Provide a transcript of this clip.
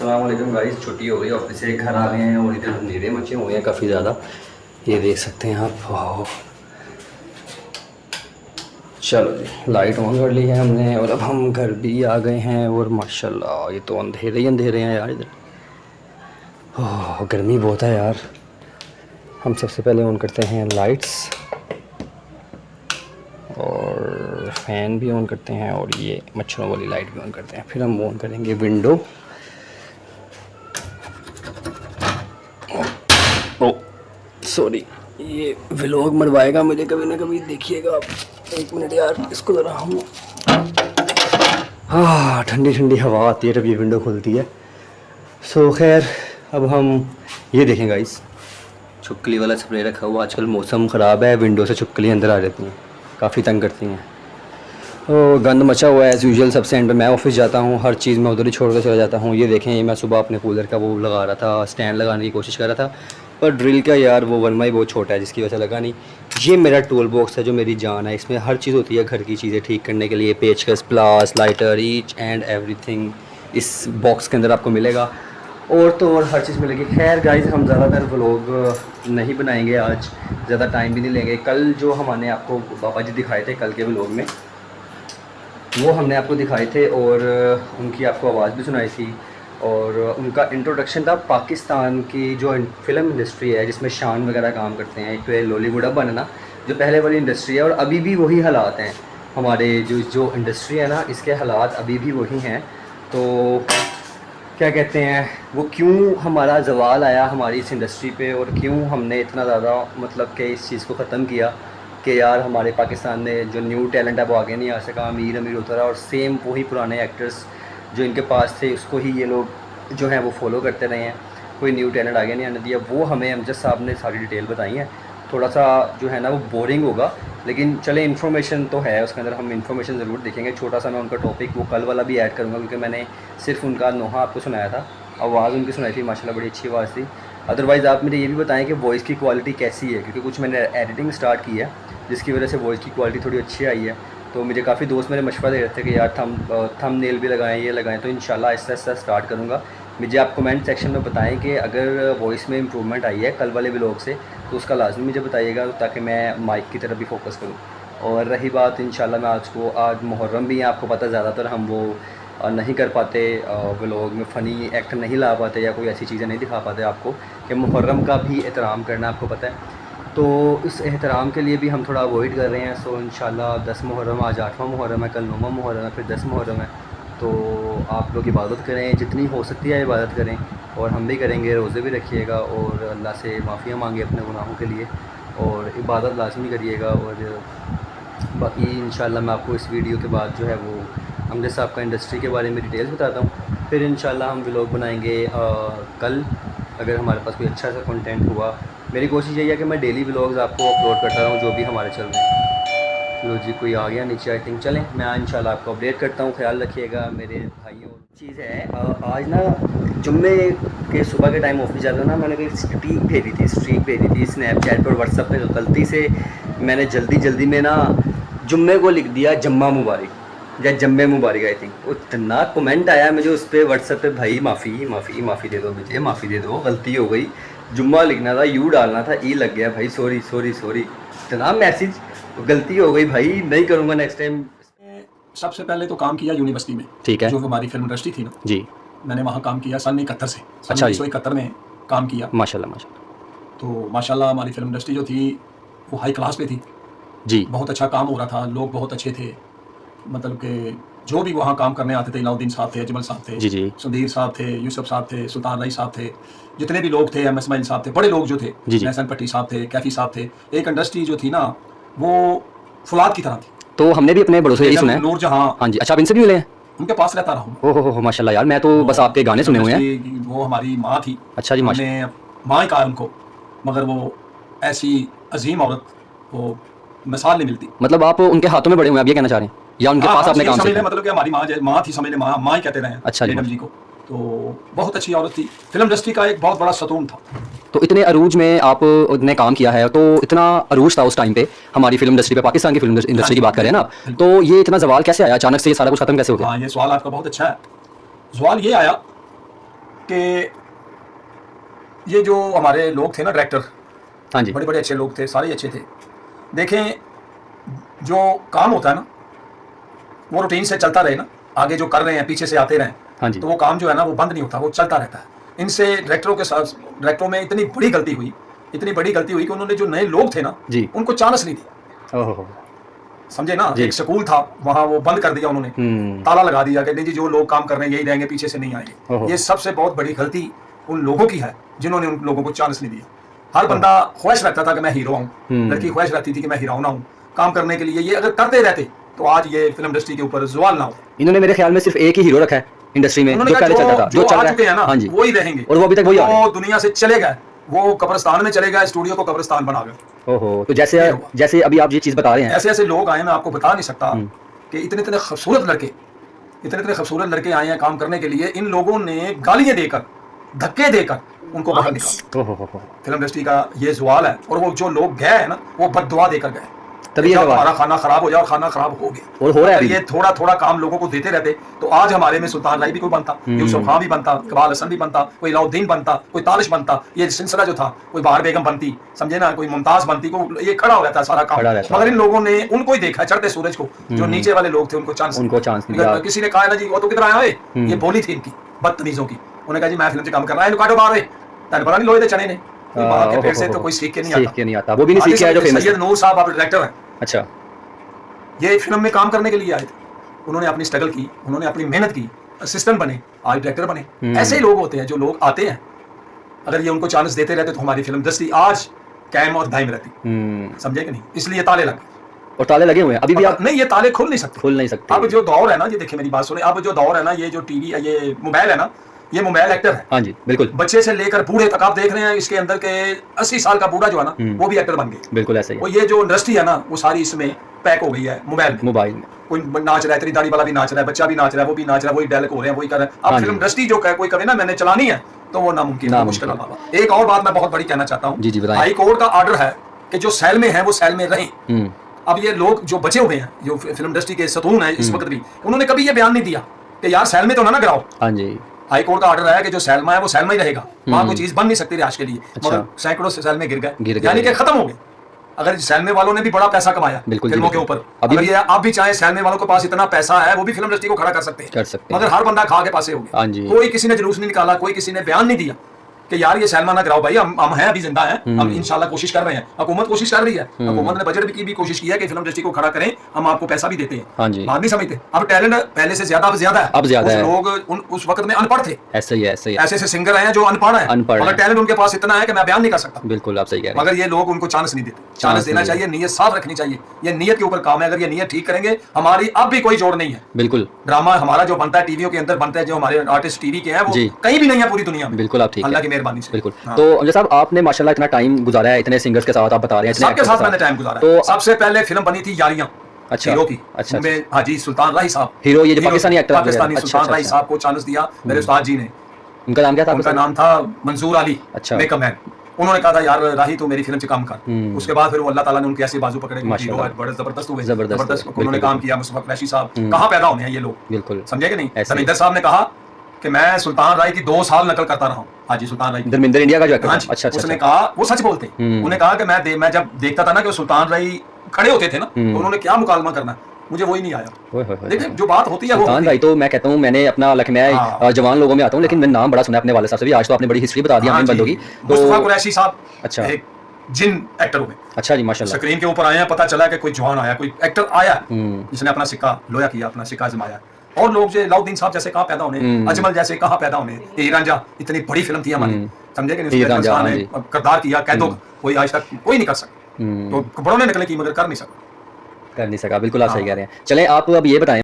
अस्सलाम वालेकुम गाइस, छुट्टी हो गई ऑफिस से, घर आ गए हैं और इधर अंधेरे मचे हुए हैं काफ़ी ज़्यादा। ये देख सकते हैं आप। वाह, चलो जी, लाइट ऑन कर ली है हमने और अब हम घर भी आ गए हैं। और माशाल्लाह ये तो अंधेरे ही अंधेरे हैं यार इधर। ओह, गर्मी बहुत है यार। हम सबसे पहले ऑन करते हैं लाइट्स और फ़ैन भी ऑन करते हैं और ये मच्छरों वाली लाइट भी ऑन करते हैं। फिर हम ऑन करेंगे विंडो। ओ सॉरी, ये व्लॉग मरवाएगा मुझे कभी ना कभी, देखिएगा आप। एक मिनट यार, इसको ज़रा हम। हाँ, ठंडी ठंडी हवा आती है जब ये विंडो खुलती है। सो खैर, अब हम ये देखें गाइस, छुपकली वाला स्प्रे रखा हुआ। आजकल मौसम ख़राब है, विंडो से छुपकली अंदर आ जाती हैं, काफ़ी तंग करती हैं। तो गंद मचा हुआ है एज़ यूजुअल सबसे एंड पे। मैं ऑफिस जाता हूँ, हर चीज़ मैं उधर ही छोड़ कर चला जाता हूँ। ये देखें, ये मैं सुबह अपने कूलर का वो लगा रहा था, स्टैंड लगाने की कोशिश कर रहा था, पर ड्रिल का यार वो वन माई बहुत छोटा है जिसकी वजह से लगा नहीं। ये मेरा टूल बॉक्स है जो मेरी जान है, इसमें हर चीज़ होती है घर की चीज़ें ठीक करने के लिए। पेचकस, प्लास, लाइटर, ईच एंड एवरीथिंग इस बॉक्स के अंदर आपको मिलेगा। और तो और हर चीज़ मिलेगी। खैर गाइस, हम ज़्यादातर व्लॉग नहीं बनाएंगे आज, ज़्यादा टाइम भी नहीं लेंगे। कल जो हमने आपको बाबा जी दिखाए थे, कल के व्लॉग में वो हमने आपको दिखाए थे और उनकी आपको आवाज़ भी सुनाई थी। और उनका इंट्रोडक्शन था पाकिस्तान की जो फ़िल्म इंडस्ट्री है जिसमें शान वगैरह काम करते हैं। एक तो लॉलीवुड अब बनना जो पहले वाली इंडस्ट्री है, और अभी भी वही हालात हैं हमारे जो इंडस्ट्री है ना, इसके हालात अभी भी वही हैं। तो क्या कहते हैं, वो क्यों हमारा जवाल आया हमारी इस इंडस्ट्री पे, और क्यों हमने इतना ज़्यादा मतलब कि इस चीज़ को ख़त्म किया कि यार हमारे पाकिस्तान में जो न्यू टैलेंट है वो आगे नहीं आ सका, अमीर अमीर होता रहा, और सेम वही पुराने एक्टर्स जो इनके पास थे उसको ही ये लोग जो हैं वो फॉलो करते रहे हैं। कोई न्यू टैलेंट आगे नहीं आने दिया। वो हमें अमजद साहब ने सारी डिटेल बताई है। थोड़ा सा जो है ना वो बोरिंग होगा, लेकिन चले इन्फॉर्मेशन तो है उसके अंदर, हम इन्फॉर्मेशन ज़रूर देखेंगे। छोटा सा मैं उनका टॉपिक वो कल वाला भी ऐड करूँगा, क्योंकि मैंने सिर्फ उनका नोहा आपको सुनाया था, आवाज़ उनकी सुनाई थी, माशाल्लाह बड़ी अच्छी आवाज़ थी। अदरवाइज़ आप मुझे ये भी बताएं कि वॉइस की क्वालिटी कैसी है, क्योंकि कुछ मैंने एडिटिंग स्टार्ट की है जिसकी वजह से वॉइस की क्वालिटी थोड़ी अच्छी आई है। तो मुझे काफ़ी दोस्त मेरे मशवरा दे रहे थे कि यार थंबनेल भी लगाएं, ये लगाएं। तो इंशाल्लाह आहिस्ता आहिस्ता स्टार्ट करूँगा। मुझे आप कमेंट सेक्शन में बताएं कि अगर वॉइस में इम्प्रूवमेंट आई है कल वाले व्लॉग से, तो उसका लाजमी मुझे बताइएगा, ताकि मैं माइक की तरफ भी फोकस करूँ। और रही बात इंशाल्लाह, मैं आज मुहर्रम भी है, आपको पता है ज़्यादातर हम वो नहीं कर पाते, व्लॉग में फ़नी एक्ट नहीं ला पाते या कोई ऐसी चीज़ें नहीं दिखा पाते आपको, कि मुहर्रम का भी एहतराम करना आपको पता है। तो इस एहतराम के लिए भी हम थोड़ा अवॉइड कर रहे हैं। सो इंशाल्लाह 10 मुहर्रम, आज 8वां मुहर्रम है, कल 9वां मुहर्रम है, फिर 10 मुहर्रम है। तो आप लोग इबादत करें, जितनी हो सकती है इबादत करें, और हम भी करेंगे। रोज़े भी रखिएगा और अल्लाह से माफ़िया मांगे अपने गुनाहों के लिए, और इबादत लाजमी करिएगा। और बाकी इंशाल्लाह मैं आपको इस वीडियो के बाद जो है वो अमजद साहब का इंडस्ट्री के बारे में डिटेल्स बताता हूँ। फिर इंशाल्लाह हम व्लॉग बनाएंगे कल, अगर हमारे पास कोई अच्छा सा कंटेंट हुआ। मेरी कोशिश यही है कि मैं डेली व्लॉग्स आपको अपलोड करता रहूँ जो भी हमारे चल रहे हैं। लो जी, कोई आ गया नीचे आई थिंक। चलें, मैं इंशाल्लाह आपको अपडेट करता हूँ। ख्याल रखिएगा मेरे भाइयों। चीज़ है, आज ना जुम्मे के सुबह के टाइम ऑफिस जाता ना, मैंने कोई स्ट्रीक भेजी थी स्नैपचैट पर, व्हाट्सअप पे गलती से मैंने जल्दी में ना जुम्मे को लिख दिया जम्मा मुबारक या जम्मे मुबारक आई थिंक। इतना कमेंट आया मुझे उस पर व्हाट्सअप पे, भाई माफ़ी दे दो मुझे, माफ़ी दे दो, गलती हो गई, जुम्मा लिखना था, यू डालना था, ई लग गया भाई, सॉरी। इतना मैसेज, गलती हो गई भाई, नहीं करूँगा नेक्स्ट टाइम। सबसे पहले तो काम किया यूनिवर्सिटी में, ठीक है जो हमारी फिल्म इंडस्ट्री थी ना जी। मैंने वहाँ काम किया सन 71 से सन अच्छा जी। 1971 में काम किया। माशाल्लाह तो माशाल्लाह हमारी फिल्म इंडस्ट्री जो थी वो हाई क्लास पे थी जी। बहुत अच्छा काम हो रहा था, लोग बहुत अच्छे थे। मतलब कि जो भी वहाँ काम करने आते थे, इलाउद्दीन साहब थे, अजमल साहब थे, जी। सुधीर साहब थे, यूसुफ साहब थे, सुल्तान रई साहब थे, जितने भी लोग थे, इस्माइल साहब थे, बड़े लोग जो थे, एहसन पट्टी साहब थे, कैफी साहब थे। एक इंडस्ट्री जो थी ना वो फुलाद की तरह थी। तो हमने भी अपने बड़ों से यही सुना है। नूरजहां, हाँ जी। अच्छा, आप इनसे भी मिले हैं? उनके पास रहता रहा हूँ। ओहो माशाल्लाह यार, मैं तो बस आपके गाने सुने हुए हैं। वो हमारी माँ थी। अच्छा जी। हमने माँ ही कहा उनको, मगर वो ऐसी अजीम औरत, वो मिसाल नहीं मिलती। मतलब आप उनके हाथों में बड़े हुए हैं, आप ये कहना चाह रहे हैं, या उनके पास आपने काम किया? मतलब कि हमारी माँ थी, समझ ले, माँ ही कहते रहे। अच्छा जी को। तो बहुत अच्छी औरत थी, फिल्म इंडस्ट्री का एक बहुत बड़ा सतून था। तो इतने अरूज में आपने काम किया है, तो इतना अरूज था उस टाइम पे हमारी फिल्म इंडस्ट्री पे, पाकिस्तान की फिल्म इंडस्ट्री की बात करें ना आप, तो ये इतना जवाल कैसे आया, अचानक से ये सारा कुछ खत्म कैसे हो गया? हाँ, ये सवाल आपका बहुत अच्छा है। सवाल ये आया कि ये जो हमारे लोग थे ना डायरेक्टर, हाँ जी, बड़े बड़े अच्छे लोग थे, सारे ही अच्छे थे। देखें जो काम होता है ना वो रूटीन से चलता रहे ना, आगे जो कर रहे हैं पीछे से आते रहें, हाँ जी, तो वो काम जो है ना वो बंद नहीं होता, वो चलता रहता है। इनसे डायरेक्टरों के साथ, डायरेक्टरों में इतनी बड़ी गलती हुई, इतनी बड़ी गलती हुई कि उन्होंने जो नए लोग थे ना जी, उनको चांस नहीं दिया। ओहो, समझे ना, जी। एक स्कूल था वहाँ, वो बंद कर दिया उन्होंने, ताला लगा दिया कि नहीं जी जो लोग काम कर रहे हैं यही रहेंगे, पीछे से नहीं आएंगे। ओहो। ये सबसे बहुत बड़ी गलती उन लोगों की है जिन्होंने उन लोगों को चांस नहीं दिया। हर बंदा ख्वाहिश रखता था कि मैं हीरो आऊँ, लड़की ख्वाहिश रखती थी कि मैं हीरोइन आऊँ काम करने के लिए। ये अगर करते रहते तो आज ये फिल्म इंडस्ट्री के ऊपर ज़वाल ना हो। इन्होंने मेरे ख्याल में सिर्फ एक ही हीरो रखा है इंडस्ट्री में, उन्होंने जो कहा पहले चलता था, जो चल आ रहा चुके हैं ना हाँ जी, वही रहेंगे, और वो अभी तक वही आ रहे हैं। वो दुनिया से चले गए, वो कब्रिस्तान में चले गए, स्टूडियो को कब्रिस्तान बना गए। ओहो, तो जैसे जैसे अभी आप ये चीज़ बता रहे हैं, ऐसे ऐसे लोग आए, मैं आपको बता नहीं सकता कि इतने इतने खूबसूरत लड़के, इतने खूबसूरत लड़के आए हैं काम करने के लिए। इन लोगों ने गालियां देकर, धक्के देकर उनको बाहर निकाला। ओहो, फिल्म इंडस्ट्री का ये सवाल है। और वो जो लोग गए हैं ना वो बददुआ देकर गए, तभी ये जब सवाल हमारा खाना खराब हो जाए, और खाना खराब हो गया और हो रहा है अगर अभी ये थोड़ा थोड़ा काम लोगों को देते रहते तो आज हमारे में सुल्तान राय भी कोई बनता, यूसुफ खान भी बनता, इकबाल हसन भी बनता, कोई अलाउद्दीन बनता, कोई तालिश बनता, ये सिलसिला जो था, कोई बहार बेगम बनती, समझे ना, कोई मुमताज बनती, को ये खड़ा हो रहता है सारा काम। खड़ा रहता। मगर इन लोगों ने उनको ही देखा चढ़ते सूरज को, जो नीचे वाले लोग थे उनको चांस नहीं दिया। किसी ने कहा ना जी वो तो किधर आया है, ये बोली थी इनकी बदतमीजों की। उन्होंने कहा जी मैं फिल्म से काम कर रहा है, काटो बाहर तेन पता नहीं लोहे दे चने ने, मां के पेट से तो कोई सीख के नहीं आता। वो भी नहीं सीख के आया जो फेमस सैयद नूर साहब आप डायरेक्टर हैं, अच्छा, ये फिल्म में काम करने के लिए आए थे। उन्होंने अपनी स्ट्रगल की, उन्होंने अपनी मेहनत की, असिस्टेंट बने, आज डायरेक्टर बने। ऐसे ही लोग होते हैं जो लोग आते हैं, अगर ये उनको चांस देते रहते तो हमारी फिल्म इंडस्ट्री आज कायम और दायम रहती। समझे कि नहीं? इसलिए ताले लगे, और ताले लगे हुए हैं अभी भी। आप नहीं, ये ताले खुल नहीं सकते, खुल नहीं सकते। अब जो दौर है ना, ये देखिए मेरी बात सुने, अब जो दौर है ना, ये जो टीवी, ये मोबाइल है ना, ये मोबाइल एक्टर है। हाँ जी, बिल्कुल, बच्चे से लेकर बूढ़े तक आप देख रहे हैं, इसके अंदर के 80 साल का बूढ़ा जो है ना वो भी एक्टर बन गए। बिल्कुल ऐसे ही वो ये जो इंडस्ट्री है ना वो सारी इसमें पैक हो गई है मोबाइल मोबाइल में। कोई नाच रहा है, तेरी दाढ़ी वाला भी नाच रहा है, बच्चा भी नाच रहा है, वो भी नाच रहा है, वही डायलॉग हो रहे हैं, वही कर रहे हैं। अब फिल्म इंडस्ट्री जो कोई कहे ना मैंने चलानी है तो वो नामुमकिन है, मुश्किल है। एक और बात मैं बहुत बड़ी कहना चाहता हूँ, जी बताएं। हाई कोर्ट का ऑर्डर है कि जो सेल में है वो सेल में रहें। अब ये लोग जो बचे हुए हैं, जो फिल्म इंडस्ट्री के सतून है इस वक्त भी, उन्होंने कभी ये बयान नहीं दिया कि यार सेल में तो ना गिराओ। हाँ जी, हाई कोर्ट का ऑर्डर है कि जो सेल में है वो सेल में ही रहेगा, वहां कोई चीज बन नहीं सकती रिहाइश के लिए। मगर सैकड़ों सेल में गिर गए, यानी कि खत्म हो गए। अगर सेल में वालों ने भी बड़ा पैसा कमाया फिल्मों के ऊपर, अगर ये आप भी चाहे सेल में वालों के पास इतना पैसा है वो भी फिल्म इंडस्ट्री को खड़ा कर सकते हैं, मगर हर बंदा खा के पासे हो गया। कोई किसी ने जुलूस नहीं निकाला, कोई किसी ने बयान नहीं दिया कि यार ये सैलमान ना गिराओ भाई, हम हैं, अभी जिंदा हैं, हम इंशाल्लाह कोशिश कर रहे हैं। हुकूमत कोशिश कर रही है, हुकूमत ने बजट की भी कोशिश की है कि फिल्म इंडस्ट्री को खड़ा करें, हम आपको पैसा भी देते हैं। हाँ जी, बात नहीं समझते। अब टैलेंट पहले से ज्यादा, अब ज्यादा है, अब ज्यादा है। लोग उस वक्त में अनपढ़ थे, ऐसे ही ऐसे ऐसे सिंगर हैं जो अनपढ़ है, मगर टैलेंट उनके पास इतना है कि मैं बयान नहीं कर सकता। बिल्कुल आप सही कह रहे हैं, मगर ये लोग उनको चांस नहीं देते। चांस देना चाहिए, नीयत साफ रखनी चाहिए, ये नीयत के ऊपर काम है। अगर ये नीयत ठीक करेंगे, हमारी अब भी कोई जोड़ नहीं है। बिल्कुल, ड्रामा हमारा जो बनता है टीवियों के अंदर बनता है, जो हमारे आर्टिस्ट टीवी के हैं वो कहीं भी नहीं है पूरी दुनिया में। बिल्कुल आप ठीक, अल्लाह की मेहरबानी से। बिल्कुल। तो अंजद साहब आपने माशाल्लाह इतना टाइम गुजारा है, इतने सिंगर्स के साथ आप बता रहे हैं, सबके साथ मैंने टाइम गुजारा। तो सबसे पहले फिल्म बनी थी यारियां, अच्छा, हीरो की। अच्छा, हाजी सुल्तान राही साहब, हीरो, ये जो पाकिस्तानी एक्टर, पाकिस्तानी सुल्तान राही साहब को चांस दिया मेरे उस्ताद जी ने। उनका नाम क्या था? उनका नाम था मंजूर अली, अच्छा, मेकअप मैन। उन्होंने कहा था यार राही तो मेरी फिल्म से काम कर। उसके बाद फिर वो अल्लाह ताला ने उनके ऐसे बाजू पकड़े, बड़े जबरदस्त हुए, जबरदस्त उन्होंने काम किया। मुस्तफा कुरैशी साहब कहाँ पैदा होने हैं ये लोग, बिल्कुल समझे कि नहीं? धर्मेंद्र साहब ने कहा कि मैं सुल्तान राय की 2 साल नकल करता रहा हूँ। हाजी सुल्तान राय, धर्मेंद्र इंडिया का जो एक्टर, अच्छा, उसने कहा, वो सच बोलते, उन्होंने कहा कि मैं जब देखता था ना कि सुल्तान राय खड़े होते थे ना तो उन्होंने क्या मुकालमा करना, मुझे वही नहीं आया। देखिए जो बात होती है सुल्तान राय, तो मैं कहता हूँ मैंने अपना मैं जवान लोगों में आता हूँ, लेकिन मैंने नाम बड़ा सुना अपने वाले साहब से भी। आज तो आपने बड़ी हिस्ट्री बता दी अपने बंदों की। मुस्तफा कुरैशी साहब, अच्छा, एक जिन एक्टरों में, अच्छा जी माशाल्लाह, स्क्रीन के ऊपर आए हैं, पता चला कि कोई जवान आया, कोई एक्टर आया जिसने अपना सिक्का लोया किया, अपना सिक्का आजमाया। और लोग जो अलाउद्दीन साहब जैसे कहाँ पैदा होने, अजमल जैसे कहाँ पैदा होने, हीर रांझा इतनी बड़ी फिल्म थी हमारी, समझे कि नहीं? किरदार किया कैदों, कोई आज तक कोई नहीं कर सका। तो बड़ों ने निकले की मगर कर नहीं सका। बिल्कुल आप सही कह रहे हैं। चलें आप अब ये बताएं